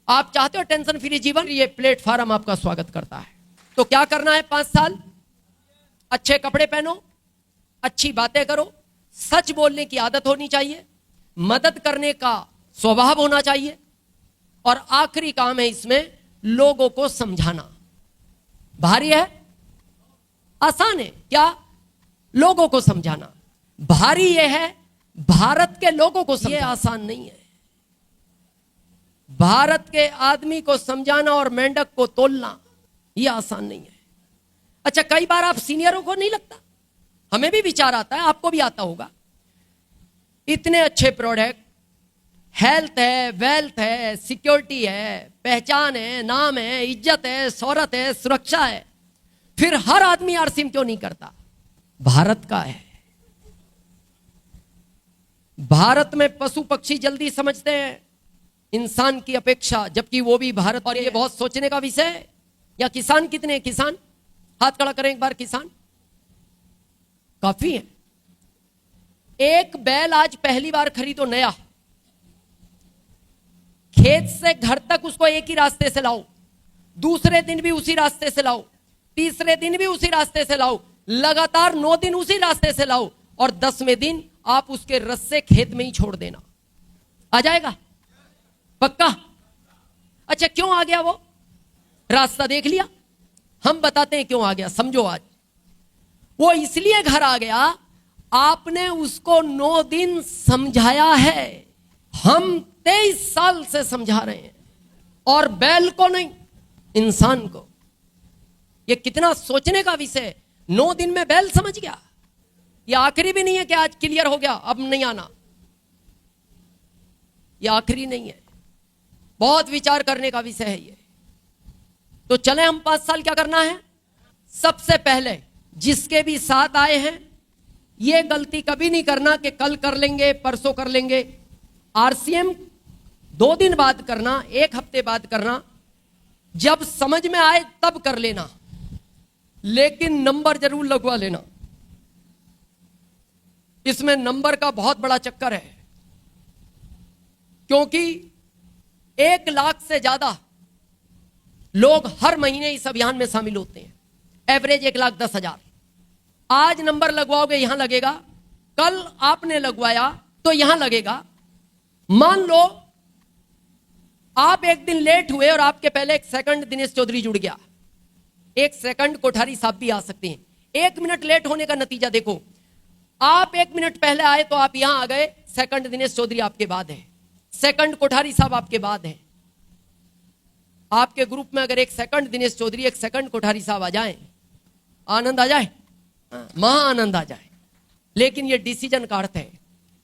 आप चाहते हो टेंशन फ्री जीवन, ये प्लेटफॉर्म आपका स्वागत करता है। तो क्या करना है 5 साल? अच्छे कपड़े पहनो, अच्छी बातें करो, सच बोलने की आदत होनी चाहिए, मदद करने का स्वभाव होना चाहिए, और आखिरी काम है इसमें लोगों को समझाना। भारी है? आसान है क्या? लोगों को समझाना। भारी यह है भारत के लोगों को समझाना। ये आसान नहीं है। भारत के आदमी को समझाना और मेंढक को तोलना यह आसान नहीं है। अच्छा, कई बार आप सीनियरों को नहीं लगता, हमें भी विचार आता है, आपको भी आता होगा, इतने अच्छे प्रोडक्ट, हेल्थ है, वेल्थ है, सिक्योरिटी है, पहचान है, नाम है, इज्जत है, शोहरत है, सुरक्षा है, फिर हर आदमी आरसीएम क्यों नहीं करता? भारत का है। भारत में पशु पक्षी जल्दी समझते हैं इंसान की अपेक्षा, जबकि वो भी भारत। और ये बहुत सोचने का विषय है। या किसान कितने हैं? किसान हाथ खड़ा करें एक बार। किसान काफी है। एक बैल आज पहली बार खरीदो नया, खेत से घर तक उसको एक ही रास्ते से लाओ, दूसरे दिन भी उसी रास्ते से लाओ, तीसरे दिन भी उसी रास्ते से लाओ, लगातार 9 दिन उसी रास्ते से लाओ, और 10वें दिन आप उसके रस्से खेत में ही छोड़ देना, आ जाएगा? पक्का? अच्छा, क्यों आ गया वो? रास्ता देख लिया? हम बताते हैं क्यों आ गया, समझो। आज वो इसलिए घर आ गया, आपने उसको 9 दिन समझाया है। हम 23 साल से समझा रहे हैं, और बैल को नहीं, इंसान को। ये कितना सोचने का विषय है। 9 दिन में बैल समझ गया। ये आखिरी भी नहीं है कि आज क्लियर हो गया अब नहीं आना, ये आखिरी नहीं है। बहुत विचार करने का विषय है ये। तो चले हम 5 साल क्या करना है। सबसे पहले जिसके भी साथ आए हैं, ये गलती कभी नहीं करना कि कल कर लेंगे, परसों कर लेंगे। आरसीएम 2 दिन बाद करना, 1 हफ्ते बाद करना, जब समझ में आए तब कर लेना, लेकिन नंबर जरूर लगवा लेना। इसमें नंबर का बहुत बड़ा चक्कर है, क्योंकि 1 लाख से ज्यादा लोग हर महीने इस अभियान में शामिल होते हैं। एवरेज 1,10,000। आज नंबर लगवाओगे यहां लगेगा, कल आपने लगवाया तो यहां लगेगा। मान लो आप एक दिन लेट हुए और आपके पहले 1 सेकंड दिनेश चौधरी जुड़ गया, 1 सेकंड कोठारी साहब भी आ सकते हैं। 1 मिनट लेट होने का नतीजा देखो। आप 1 मिनट पहले आए तो आप यहां आ गए, सेकंड दिनेश चौधरी आपके बाद है, सेकंड कोठारी साहब आपके बाद है। आपके ग्रुप में अगर 1 सेकंड दिनेश चौधरी, 1 सेकंड कोठारी साहब आ जाए, आनंद आ जाए, महा आनंद आ जाए। लेकिन ये डिसीजन का अर्थ है।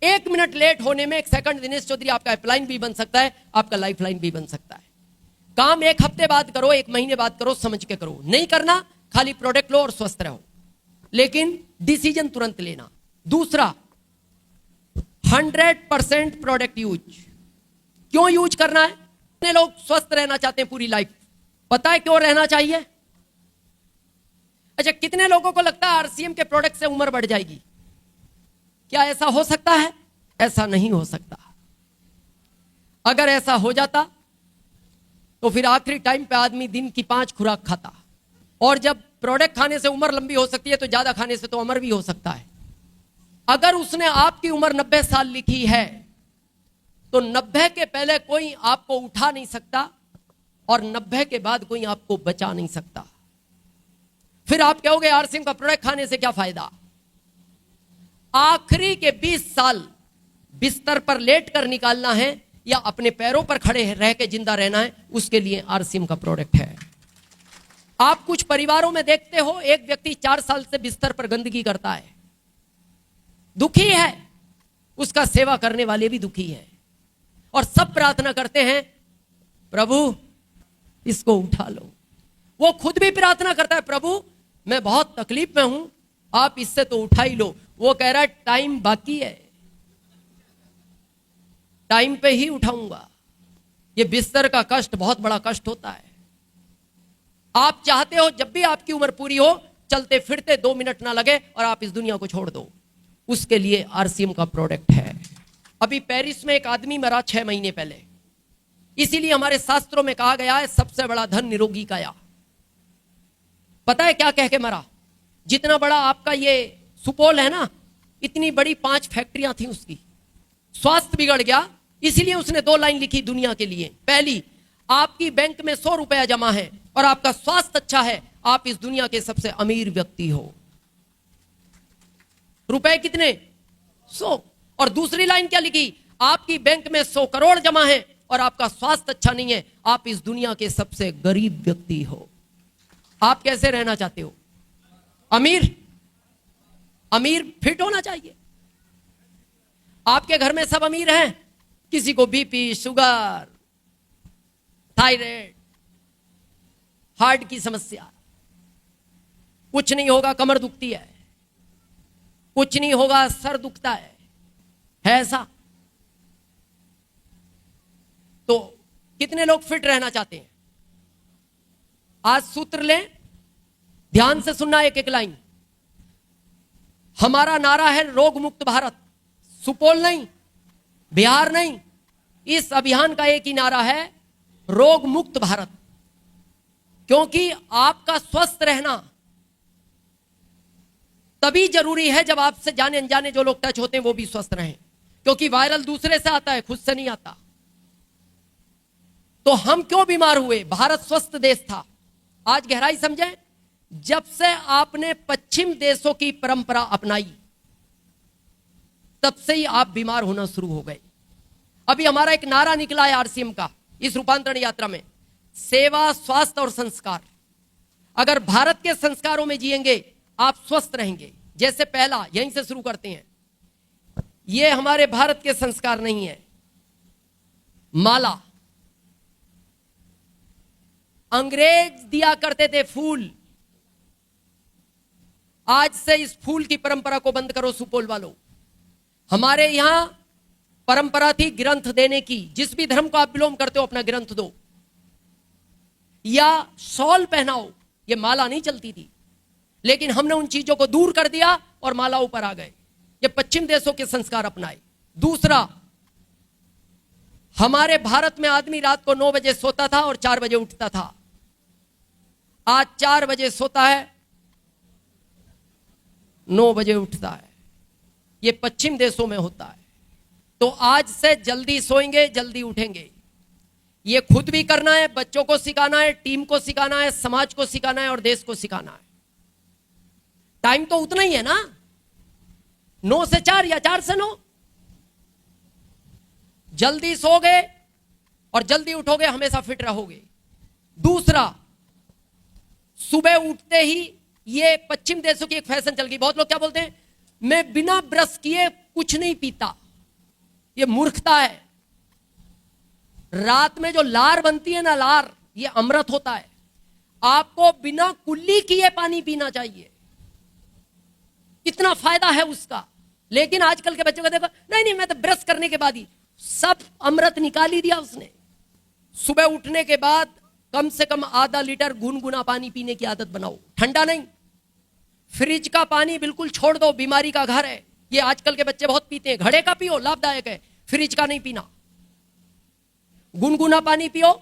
1 मिनट लेट होने में 1 सेकंड दिनेश चौधरी आपका अपलाइन भी बन सकता है, आपका लाइफलाइन भी बन सकता है। काम 1 हफ्ते बाद करो, 1 महीने बाद करो, समझ के करो। नहीं करना, खाली प्रोडक्ट लो और स्वस्थ रहो, लेकिन डिसीजन तुरंत लेना। दूसरा, 100% प्रोडक्ट यूज। क्यों यूज करना है? कितने लोग स्वस्थ रहना चाहते हैं पूरी लाइफ? पता है क्यों रहना चाहिए? अच्छा, कितने लोगों को लगता है आरसीएम के प्रोडक्ट से उम्र बढ़ जाएगी? क्या ऐसा हो सकता है? ऐसा नहीं हो सकता। अगर ऐसा हो जाता तो फिर आखिरी टाइम पे आदमी दिन की 5 खुराक खाता, और जब प्रोडक्ट खाने से उम्र लंबी हो सकती है तो ज्यादा खाने से तो अमर भी हो सकता है। अगर उसने आपकी उम्र 90 साल लिखी है तो 90 के पहले कोई आपको उठा नहीं सकता, और 90 के बाद कोई आपको बचा नहीं सकता। फिर आप कहोगे आरसीएम का प्रोडक्ट खाने से क्या फायदा? आखिरी के 20 साल बिस्तर पर लेट कर निकालना है या अपने पैरों पर खड़े रह के जिंदा रहना है, उसके लिए आरसीएम का प्रोडक्ट है। आप कुछ परिवारों में देखते हो, एक व्यक्ति 4 साल से बिस्तर पर गंदगी करता है, दुखी है, उसका सेवा करने वाले भी दुखी है, और सब प्रार्थना करते हैं प्रभु इसको उठा लो। वो खुद भी प्रार्थना करता है, प्रभु मैं बहुत तकलीफ में हूं, आप इससे तो उठा ही लो। वो कह रहा है टाइम बाकी है, टाइम पे ही उठाऊंगा। ये बिस्तर का कष्ट बहुत बड़ा कष्ट होता है। आप चाहते हो जब भी आपकी उम्र पूरी हो, चलते फिरते 2 मिनट ना लगे और आप इस दुनिया को छोड़ दो। उसके लिए आरसीएम का प्रोडक्ट है। अभी पेरिस में एक आदमी मरा 6 महीने पहले, इसीलिए हमारे शास्त्रों में कहा गया है सबसे बड़ा धन निरोगी काया। पता है क्या कह के मरा? जितना बड़ा आपका ये सुपौल है ना, इतनी बड़ी 5 फैक्ट्रियां थी उसकी, स्वास्थ्य बिगड़ गया, इसीलिए उसने 2 लाइन लिखी दुनिया के लिए। पहली, आपकी बैंक में 100 रुपया जमा है और आपका स्वास्थ्य अच्छा है, आप इस दुनिया के सबसे अमीर व्यक्ति हो। रुपए कितने? 100। और दूसरी लाइन क्या लिखी? आपकी बैंक में 100 करोड़ जमा है और आपका स्वास्थ्य अच्छा नहीं है, आप इस दुनिया के सबसे गरीब व्यक्ति हो। आप कैसे रहना चाहते हो? अमीर? अमीर फिट होना चाहिए। आपके घर में सब अमीर हैं? किसी को बीपी, शुगर, थायराइड, हार्ट की समस्या, कुछ नहीं होगा कमर दुखती है, कुछ नहीं होगा सर दुखता है ऐसा? तो कितने लोग फिट रहना चाहते हैं? आज सूत्र लें, ध्यान से सुनना एक एक लाइन। हमारा नारा है रोग मुक्त भारत। सुपौल नहीं, बिहार नहीं, इस अभियान का एक ही नारा है, रोग मुक्त भारत। क्योंकि आपका स्वस्थ रहना तभी जरूरी है जब आपसे जाने अनजाने जो लोग टच होते हैं वो भी स्वस्थ रहें, क्योंकि वायरल दूसरे से आता है, खुद से नहीं आता। तो हम क्यों बीमार हुए? भारत स्वस्थ देश था। आज गहराई समझें, जब से आपने पश्चिम देशों की परंपरा अपनाई तब से ही आप बीमार होना शुरू हो गए। अभी हमारा एक नारा निकला है आरसीएम का इस रूपांतरण यात्रा में, सेवा, स्वास्थ्य और संस्कार। अगर भारत के संस्कारों में जिएंगे आप स्वस्थ रहेंगे। जैसे पहला, यहीं से शुरू करते हैं, ये हमारे भारत के संस्कार नहीं है। माला अंग्रेज दिया करते थे, फूल। आज से इस फूल की परंपरा को बंद करो सुपौल वालों। हमारे यहां परंपरा थी ग्रंथ देने की। जिस भी धर्म को आप बिलोंग करते हो अपना ग्रंथ दो या शॉल पहनाओ, ये माला नहीं चलती थी। लेकिन हमने उन चीजों को दूर कर दिया और माला ऊपर आ गए। ये पश्चिम देशों के संस्कार अपनाए। दूसरा, हमारे भारत में आदमी रात को 9 बजे सोता था और 4 बजे उठता था। आज 4 बजे सोता है, 9 बजे उठता है। ये पश्चिम देशों में होता है। तो आज से जल्दी सोएंगे, जल्दी उठेंगे। ये खुद भी करना है, बच्चों को सिखाना है, टीम को सिखाना है, समाज को सिखाना है और देश को सिखाना है। टाइम तो उतना ही है ना, 9 से 4 या 4 से 9। जल्दी सोगे और जल्दी उठोगे, हमेशा फिट रहोगे। दूसरा, सुबह उठते ही, ये पश्चिम देशों की एक फैशन चल गई। बहुत लोग क्या बोलते हैं, मैं बिना ब्रश किए कुछ नहीं पीता। ये मूर्खता है। रात में जो लार बनती है ना, लार, ये अमृत होता है। आपको बिना कुल्ली किए पानी पीना चाहिए, इतना फायदा है उसका। लेकिन आजकल के बच्चों को देखो, नहीं नहीं मैं तो ब्रश करने के बाद ही, सब अमृत निकाल ही दिया उसने। सुबह उठने के बाद कम से कम आधा लीटर गुनगुना पानी पीने की आदत बनाओ, ठंडा नहीं। फ्रिज का पानी बिल्कुल छोड़ दो, बीमारी का घर है। ये आजकल के बच्चे बहुत पीते हैं। घड़े का पियो, लाभदायक है, फ्रिज का नहीं पीना। गुनगुना पानी पियो।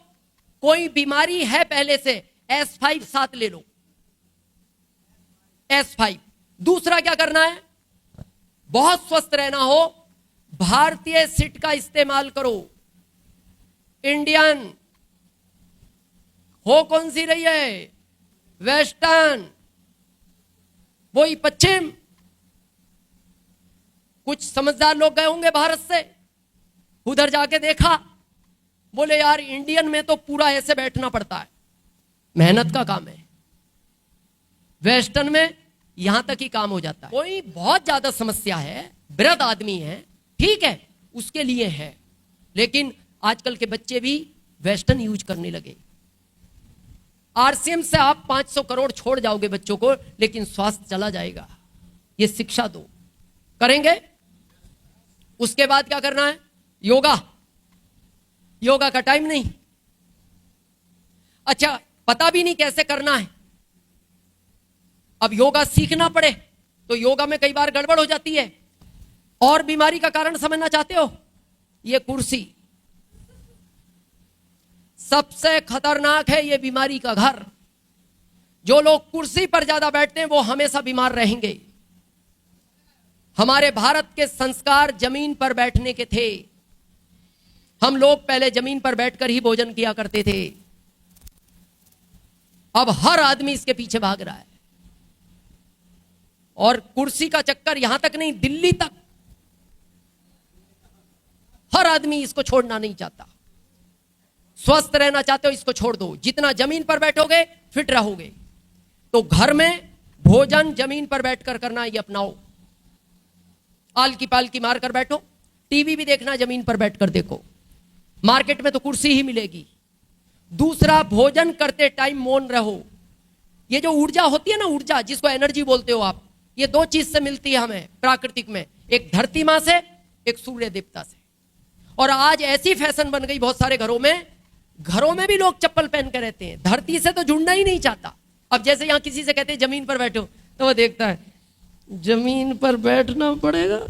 कोई बीमारी है पहले से, S5 साथ ले लो, S5। दूसरा क्या करना है, बहुत स्वस्थ रहना हो, भारतीय सीट का इस्तेमाल करो। इंडियन हो कौन सी रही है, वेस्टर्न, वही पश्चिम। कुछ समझदार लोग गए होंगे भारत से, उधर जाके देखा, बोले यार इंडियन में तो पूरा ऐसे बैठना पड़ता है, मेहनत का काम है। वेस्टर्न में यहां तक ही काम हो जाता है। कोई बहुत ज्यादा समस्या है, वृद्ध आदमी है, ठीक है, उसके लिए है। लेकिन आजकल के बच्चे भी वेस्टर्न यूज करने लगे। आरसीएम से आप 500 करोड़ छोड़ जाओगे बच्चों को, लेकिन स्वास्थ्य चला जाएगा। ये शिक्षा दो, करेंगे। उसके बाद क्या करना है, योगा। योगा का टाइम नहीं, अच्छा पता भी नहीं कैसे करना है। अब योगा सीखना पड़े तो योगा में कई बार गड़बड़ हो जाती है। और बीमारी का कारण समझना चाहते हो, ये कुर्सी, सबसे खतरनाक है ये बीमारी का घर। जो लोग कुर्सी पर ज्यादा बैठते हैं वो हमेशा बीमार रहेंगे। हमारे भारत के संस्कार जमीन पर बैठने के थे। हम लोग पहले जमीन पर बैठकर ही भोजन किया करते थे। अब हर आदमी इसके पीछे भाग रहा है और कुर्सी का चक्कर यहां तक नहीं, दिल्ली तक हर आदमी इसको छोड़ना नहीं चाहता। स्वस्थ रहना चाहते हो, इसको छोड़ दो। जितना जमीन पर बैठोगे फिट रहोगे। तो घर में भोजन जमीन पर बैठकर करना ये अपनाओ। आलकी पालकी मारकर बैठो। टीवी भी देखना जमीन पर बैठकर देखो। मार्केट में तो कुर्सी ही मिलेगी। दूसरा, भोजन करते टाइम मौन रहो। ये जो ऊर्जा होती है ना, ऊर्जा जिसको एनर्जी बोलते हो आप, ये दो चीज से मिलती है हमें प्राकृतिक में, एक धरती मां से, एक सूर्य देवता से। और आज ऐसी फैशन बन गई बहुत सारे घरों में भी लोग चप्पल पहन कर रहते हैं। धरती से तो जुड़ना ही नहीं चाहता। अब जैसे यहां किसी से कहते हैं जमीन पर बैठो, तो वो देखता है जमीन पर बैठना पड़ेगा,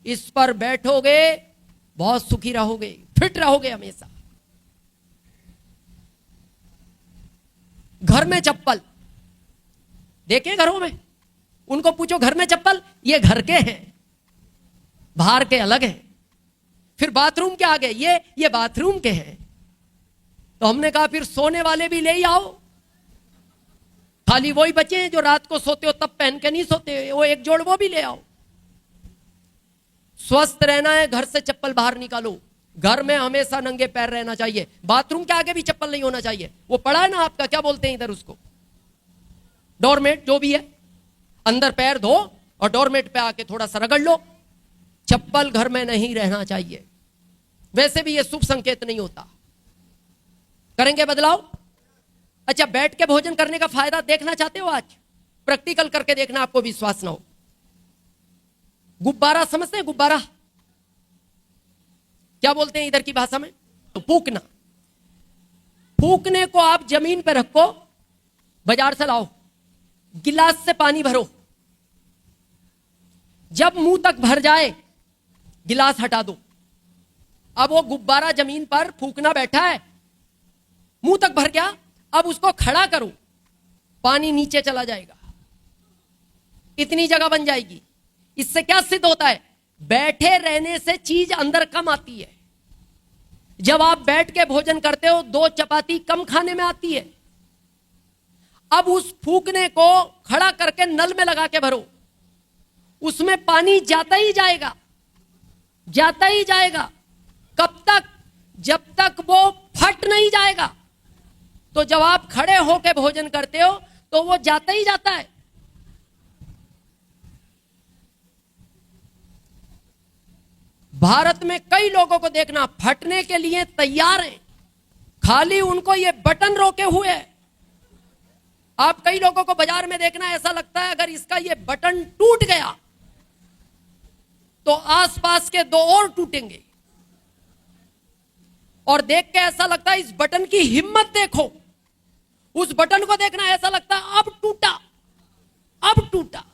इस पर बैठोगे बहुत सुखी रहोगे, फिट रहोगे हमेशा। घर में चप्पल देखे, घरों में उनको पूछो घर में चप्पल, ये घर के हैं, बाहर के अलग हैं। फिर बाथरूम के आगे ये बाथरूम के हैं। तो हमने कहा फिर सोने वाले भी ले ही आओ। खाली वही बचे हैं जो रात को सोते हो तब पहन के नहीं सोते, वो एक जोड़ वो भी ले आओ। स्वस्थ रहना है, घर से चप्पल बाहर निकालो। घर में हमेशा नंगे पैर रहना चाहिए। बाथरूम के आगे भी चप्पल नहीं होना चाहिए। वो पड़ा है ना आपका, क्या बोलते हैं इधर उसको, डोरमेट जो भी है, अंदर पैर धो और डोरमेट पे आके थोड़ा सा रगड़ लो। चप्पल घर में नहीं रहना चाहिए। वैसे भी ये शुभ संकेत नहीं होता। करेंगे बदलाव। अच्छा, बैठ के भोजन करने का फायदा देखना चाहते हो? आज प्रैक्टिकल करके देखना, आपको विश्वास ना हो। गुब्बारा समझते हैं? गुब्बारा क्या बोलते हैं इधर की भाषा में? तो फूकना। फूकने को आप जमीन पे रखो, बाजार से लाओ, गिलास से पानी भरो, जब मुंह तक भर जाए गिलास हटा दो। अब वो गुब्बारा जमीन पर फूकना बैठा है, मुंह तक भर गया, अब उसको खड़ा करो, पानी नीचे चला जाएगा, इतनी जगह बन जाएगी। इससे क्या सिद्ध होता है? बैठे रहने से चीज अंदर कम आती है। जब आप बैठ के भोजन करते हो 2 चपाती कम खाने में आती है। अब उस फूकने को खड़ा करके नल में लगा के भरो, उसमें पानी जाता ही जाएगा, जाता ही जाएगा। कब तक? जब तक वो फट नहीं जाएगा। तो जब आप खड़े होकर भोजन करते हो तो वो जाता ही जाता है। भारत में कई लोगों को देखना फटने के लिए तैयार हैं, खाली उनको ये बटन रोके हुए है। आप कई लोगों को बाजार में देखना, ऐसा लगता है अगर इसका ये बटन टूट गया तो आसपास के 2 और टूटेंगे। और देख के ऐसा लगता है इस बटन की हिम्मत देखो। उस बटन को देखना, ऐसा लगता है अब टूटा, अब टूटा।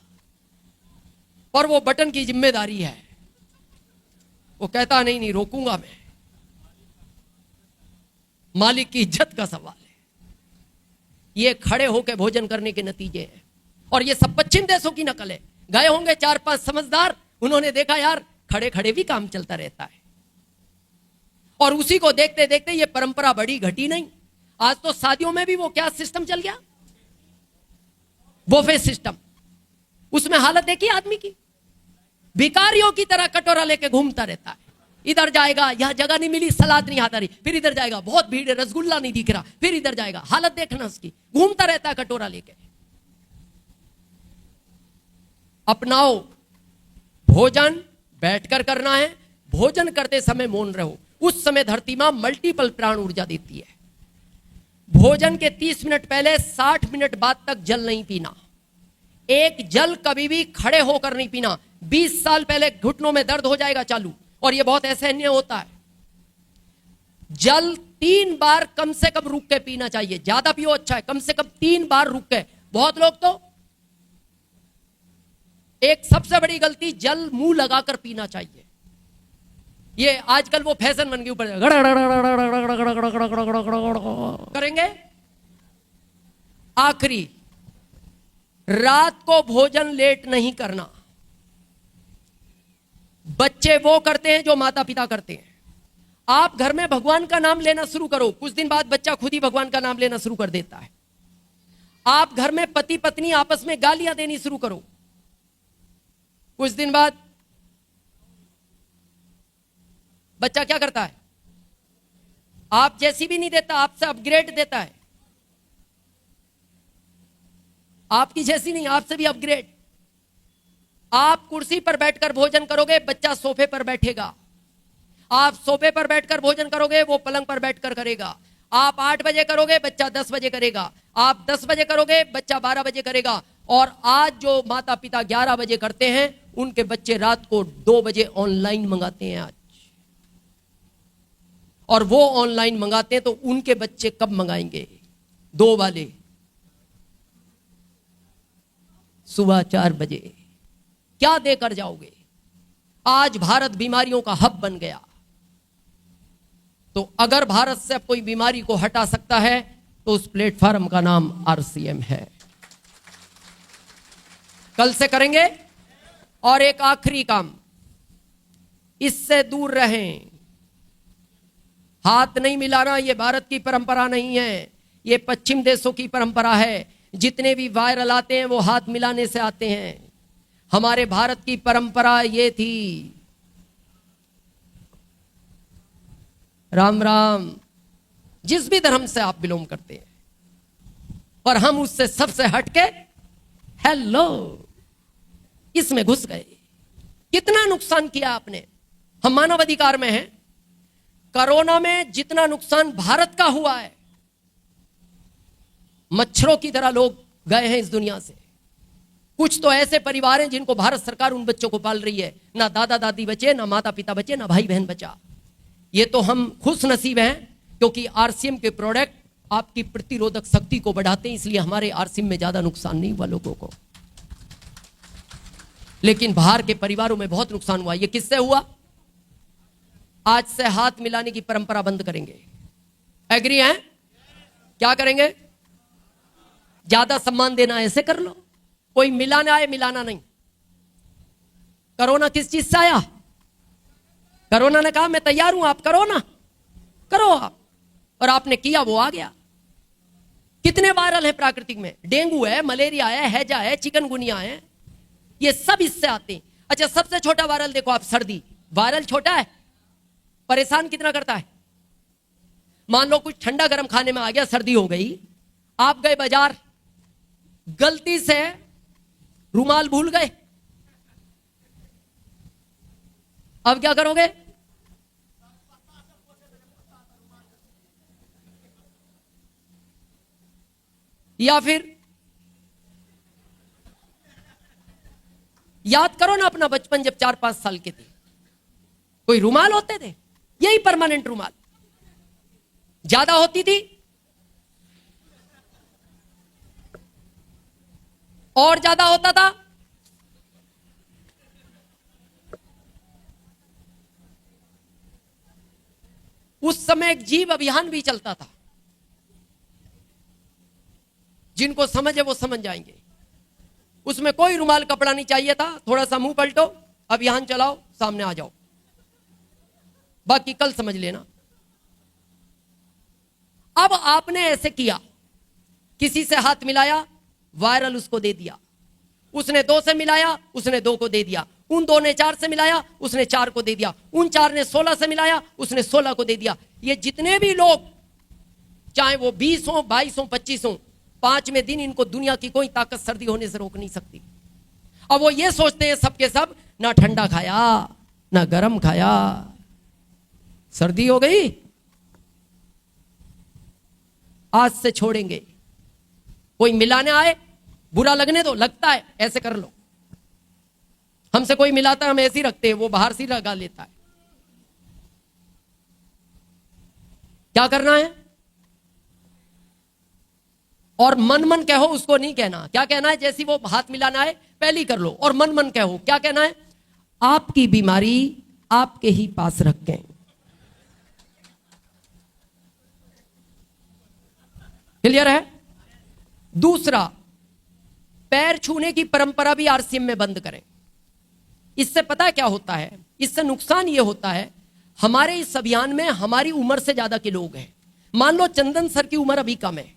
और वो बटन की जिम्मेदारी है। वो कहता नहीं रोकूंगा मैं। मालिक की इज्जत का सवाल है। ये खड़े होकर भोजन करने के नतीजे हैं। और ये सब पश्चिम देशों की नकल है। गए होंगे 4-5 समझदार, उन्होंने देखा यार खड़े खड़े भी काम चलता रहता है। और उसी को देखते देखते ये परंपरा बढ़ी घटी नहीं। आज तो शादियों में भी वो क्या सिस्टम चल गया, बुफे सिस्टम। उसमें हालत देखी आदमी की, भिखारियों की तरह कटोरा लेके घूमता रहता है। इधर जाएगा, यहां जगह नहीं मिली, सलाद नहीं आता रही, फिर इधर जाएगा, बहुत भीड़ है, रसगुल्ला नहीं दिख रहा, फिर इधर जाएगा। हालत देखना उसकी, घूमता रहता है कटोरा लेके। अपनाओ, भोजन बैठकर करना है। भोजन करते समय मौन रहो। उस समय धरती मां मल्टीपल प्राण ऊर्जा देती है। भोजन के 30 मिनट पहले 60 मिनट बाद तक जल नहीं पीना। एक जल कभी भी खड़े होकर नहीं पीना। 20 साल पहले घुटनों में दर्द हो जाएगा चालू, और यह बहुत असहनीय होता है। जल 3 बार कम से कम रुक के पीना चाहिए। ज्यादा पियो अच्छा है, कम से कम 3 बार रुक के। बहुत लोग तो एक सबसे बड़ी गलती, जल मुंह लगाकर पीना चाहिए। ये आजकल वो फैशन बन गई, ऊपर करेंगे। आखिरी, रात को भोजन लेट नहीं करना। बच्चे वो करते हैं जो माता पिता करते हैं। आप घर में भगवान का नाम लेना शुरू करो, कुछ दिन बाद बच्चा खुद ही भगवान का नाम लेना शुरू कर देता है। आप घर में पति पत्नी आपस में गालियां देनी शुरू करो, कुछ दिन बाद बच्चा क्या करता है? आप जैसी भी नहीं देता, आपसे अपग्रेड देता है। आपकी जैसी नहीं, आपसे भी अपग्रेड। आप कुर्सी पर बैठकर भोजन करोगे, बच्चा सोफे पर बैठेगा। आप सोफे पर बैठकर भोजन करोगे, वो पलंग पर बैठकर करेगा। आप 8 बजे करोगे, बच्चा 10 बजे करेगा। आप 10 बजे करोगे, बच्चा 12 बजे करेगा। और आज जो माता पिता 11 बजे करते हैं, उनके बच्चे रात को 2 बजे ऑनलाइन मंगाते हैं आज। और वो ऑनलाइन मंगाते हैं तो उनके बच्चे कब मंगाएंगे? 2 वाले सुबह 4 बजे। क्या देकर जाओगे? आज भारत बीमारियों का हब बन गया। तो अगर भारत से अब कोई बीमारी को हटा सकता है तो उस प्लेटफॉर्म का नाम आरसीएम है। कल से करेंगे। और एक आखिरी काम, इससे दूर रहें। हाथ नहीं मिलाना, यह भारत की परंपरा नहीं है, यह पश्चिम देशों की परंपरा है। जितने भी वायरल आते हैं वो हाथ मिलाने से आते हैं। हमारे भारत की परंपरा ये थी। राम राम। जिस भी धर्म से आप बिलोंग करते हैं, पर हम उससे सबसे हटके हेलो इसमें घुस गए। कितना नुकसान किया आपने। हम मानव अधिकार में हैं। कोरोना में जितना नुकसान भारत का हुआ है, मच्छरों की तरह लोग गए हैं इस दुनिया से। कुछ तो ऐसे परिवार हैं जिनको भारत सरकार उन बच्चों को पाल रही है। ना दादा दादी बचे, ना माता पिता बचे, ना भाई बहन बचा। ये तो हम खुश नसीब हैं, क्योंकि आरसीएम के प्रोडक्ट आपकी प्रतिरोधक शक्ति को बढ़ाते हैं, इसलिए हमारे आरसीएम में ज्यादा नुकसान नहीं हुआ लोगों को। लेकिन बाहर के परिवारों में बहुत नुकसान हुआ। ये किससे हुआ? आज से हाथ मिलाने की परंपरा बंद करेंगे। एग्री हैं? क्या करेंगे? ज्यादा सम्मान देना ऐसे कर लो। कोई मिलाना आए, मिलाना नहीं। कोरोना किस चीज से आया? कोरोना ने कहा मैं तैयार हूं, आप करो ना, करो आप। और आपने किया, वो आ गया। कितने वायरल है प्राकृतिक में? डेंगू है, मलेरिया है, हैजा है, चिकनगुनिया है, ये सब इससे आते हैं। अच्छा, सबसे छोटा वायरल देखो आप, सर्दी। वायरल छोटा है, परेशान कितना करता है। मान लो कुछ ठंडा गर्म खाने में आ गया, सर्दी हो गई, आप गए बाजार, गलती से रुमाल भूल गए, अब क्या करोगे? या फिर याद करो ना अपना बचपन, जब 4-5 साल के थे, कोई रुमाल होते थे, यही परमानेंट रुमाल। ज्यादा होती थी और ज्यादा होता था। उस समय एक जीव अभियान भी चलता था। जिनको समझ है वो समझ जाएंगे। उसमें कोई रुमाल कपड़ा नहीं चाहिए था, थोड़ा सा मुंह पलटो, अभियान चलाओ, सामने आ जाओ। बाकी कल समझ लेना। अब आपने ऐसे किया, किसी से हाथ मिलाया, वायरल उसको दे दिया। उसने 2 से मिलाया, उसने 2 को दे दिया। उन 2 ने 4 से मिलाया, उसने 4 को दे दिया। उन 4 ने 16 से मिलाया, उसने 16 को दे दिया। ये जितने भी लोग, चाहे वो 20 हो, 22 हो, 25 हो, 5वें दिन इनको दुनिया की कोई ताकत सर्दी होने से रोक नहीं सकती। अब वो ये सोचते हैं सबके सब, ना ठंडा खाया ना गर्म खाया, सर्दी हो गई, आज से छोड़ेंगे। कोई मिलाने आए, बुरा लगने दो, लगता है ऐसे कर लो। हमसे कोई मिलाता है, हम ऐसे ही रखते हैं, वो बाहर से लगा लेता है। क्या करना है? और मन मन कहो, उसको नहीं कहना। क्या कहना है? जैसी वो हाथ मिलाना है, पहले ही कर लो और मन मन कहो। क्या कहना है? आपकी बीमारी आपके ही पास रखें। क्लियर है? दूसरा, पैर छूने की परंपरा भी आरसीएम में बंद करें। इससे पता है क्या होता है? इससे नुकसान यह होता है, हमारे इस अभियान में हमारी उम्र से ज्यादा के लोग हैं। मान लो चंदन सर की उम्र अभी कम है,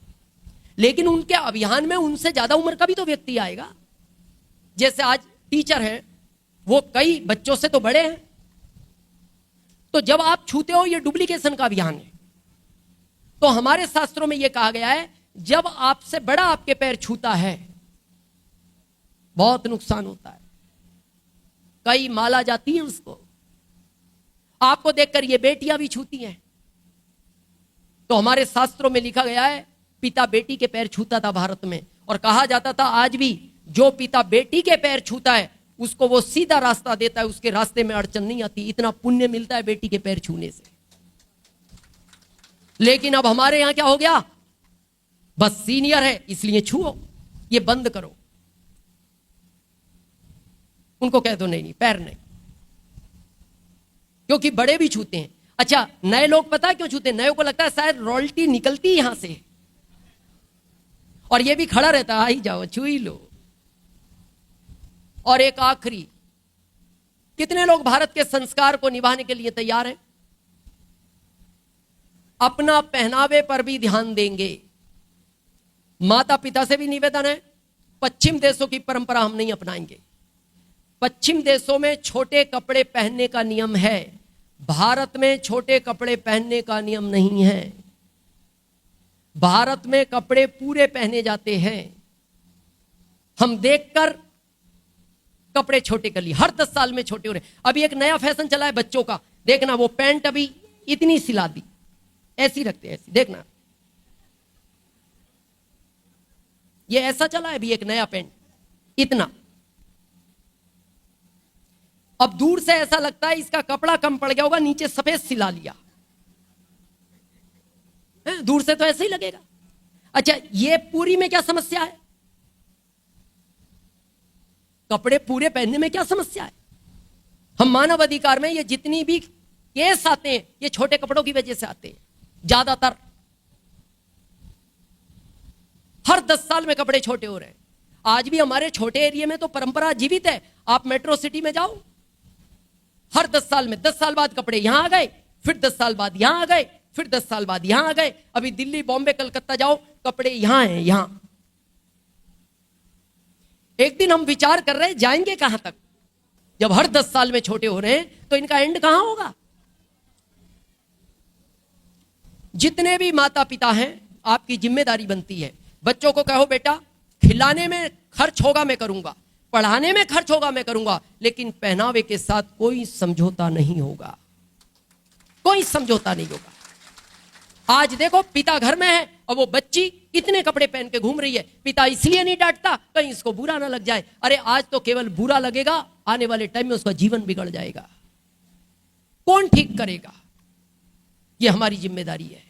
लेकिन उनके अभियान में उनसे ज्यादा उम्र का भी तो व्यक्ति आएगा। जैसे आज टीचर हैं, वो कई बच्चों से तो बड़े हैं। तो जब आप छूते हो, ये डुप्लीकेशन का अभियान है। तो हमारे शास्त्रों में यह कहा गया है, जब आपसे बड़ा आपके पैर छूता है, बहुत नुकसान होता है। कई माला जाती है उसको। आपको देखकर ये बेटियां भी छूती हैं। तो हमारे शास्त्रों में लिखा गया है, पिता बेटी के पैर छूता था भारत में, और कहा जाता था आज भी जो पिता बेटी के पैर छूता है उसको वो सीधा रास्ता देता है, उसके रास्ते में अड़चन नहीं आती। इतना पुण्य मिलता है बेटी के पैर छूने से। लेकिन अब हमारे यहां क्या हो गया? बस सीनियर है इसलिए छुओ, ये बंद करो। उनको कह दो नहीं नहीं, पैर नहीं, क्योंकि बड़े भी छूते हैं। अच्छा, नए लोग पता है क्यों छूते हैं? नए को लगता है शायद रॉयल्टी निकलती यहां से, और ये भी खड़ा रहता है, आई जाओ छू ही लो। और एक आखिरी, कितने लोग भारत के संस्कार को निभाने के लिए तैयार हैं? अपना पहनावे पर भी ध्यान देंगे। माता पिता से भी निवेदन है, पश्चिम देशों की परंपरा हम नहीं अपनाएंगे। पश्चिम देशों में छोटे कपड़े पहनने का नियम है, भारत में छोटे कपड़े पहनने का नियम नहीं है। भारत में कपड़े पूरे पहने जाते हैं। हम देखकर कपड़े छोटे कर लिए, हर 10 साल में छोटे हो रहे। अभी एक नया फैशन चला है बच्चों का, देखना, वो पैंट अभी इतनी सिला दी, ऐसी रखते हैं, ऐसी देखना, ये ऐसा चला है अभी एक नया पैंट, इतना। अब दूर से ऐसा लगता है इसका कपड़ा कम पड़ गया होगा, नीचे सफेद सिला लिया है? दूर से तो ऐसे ही लगेगा। अच्छा, ये पूरी में क्या समस्या है? कपड़े पूरे पहनने में क्या समस्या है? हम मानव अधिकार में ये जितनी भी केस आते हैं, ये छोटे कपड़ों की वजह से आते हैं ज्यादातर। हर 10 साल में कपड़े छोटे हो रहे हैं। आज भी हमारे छोटे एरिया में तो परंपरा जीवित है। आप मेट्रो सिटी में जाओ, हर 10 साल में 10 साल बाद कपड़े यहां आ गए, फिर 10 साल बाद यहां आ गए, फिर 10 साल बाद यहां आ गए। अभी दिल्ली, बॉम्बे, कलकत्ता जाओ, कपड़े यहां हैं, यहां। एक दिन हम विचार कर रहे हैं जाएंगे कहां तक? जब हर 10 साल में छोटे हो रहे हैं तो इनका एंड कहां होगा? जितने भी माता पिता हैं, आपकी जिम्मेदारी बनती है, बच्चों को कहो बेटा खिलाने में खर्च होगा मैं करूंगा, पढ़ाने में खर्च होगा मैं करूंगा, लेकिन पहनावे के साथ कोई समझौता नहीं होगा, कोई समझौता नहीं होगा। आज देखो पिता घर में है और वो बच्ची इतने कपड़े पहन के घूम रही है, पिता इसलिए नहीं डांटता कहीं इसको बुरा ना लग जाए। अरे आज तो केवल बुरा लगेगा, आने वाले टाइम में उसका जीवन बिगड़ जाएगा। कौन ठीक करेगा? ये हमारी जिम्मेदारी है।